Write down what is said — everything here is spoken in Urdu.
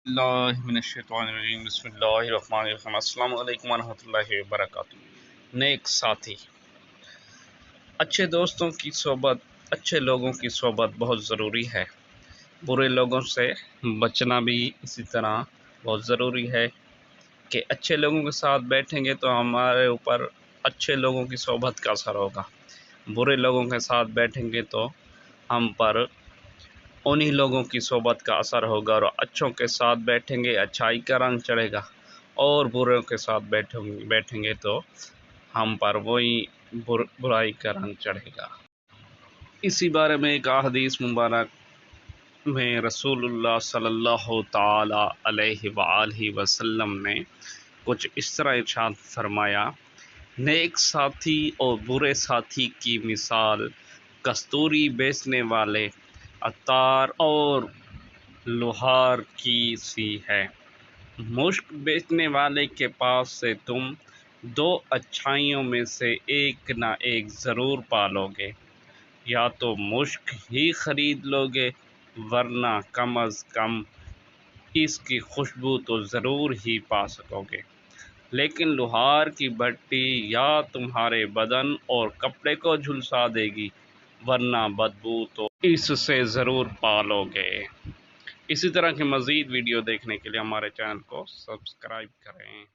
اللہ من الشیطان الرجیم بسم اللہ الرحمن الرحیم السلام علیکم ورحمۃ اللہ وبرکاتہ۔ نیک ساتھی، اچھے دوستوں کی صحبت، اچھے لوگوں کی صحبت بہت ضروری ہے۔ برے لوگوں سے بچنا بھی اسی طرح بہت ضروری ہے کہ اچھے لوگوں کے ساتھ بیٹھیں گے تو ہمارے اوپر اچھے لوگوں کی صحبت کا اثر ہوگا، برے لوگوں کے ساتھ بیٹھیں گے تو ہم پر انہی لوگوں کی صحبت کا اثر ہوگا، اور اچھوں کے ساتھ بیٹھیں گے اچھائی کا رنگ چڑھے گا، اور بروں کے ساتھ بیٹھیں گے تو ہم پر وہی برائی کا رنگ چڑھے گا۔ اسی بارے میں ایک احادیث مبارک میں رسول اللہ صلی اللہ تعالی علیہ وآلہ وسلم نے کچھ اس طرح ارشاد فرمایا: نیک ساتھی اور برے ساتھی کی مثال کستوری بیچنے والے عطار اور لوہار کی سی ہے۔ مشک بیچنے والے کے پاس سے تم دو اچھائیوں میں سے ایک نہ ایک ضرور پالو گے، یا تو مشک ہی خرید لو گے، ورنہ کم از کم اس کی خوشبو تو ضرور ہی پا سکو گے، لیکن لوہار کی بھٹی یا تمہارے بدن اور کپڑے کو جھلسا دے گی، ورنہ بدبو تو اس سے ضرور پالو گے۔ اسی طرح کی مزید ویڈیو دیکھنے کے لیے ہمارے چینل کو سبسکرائب کریں۔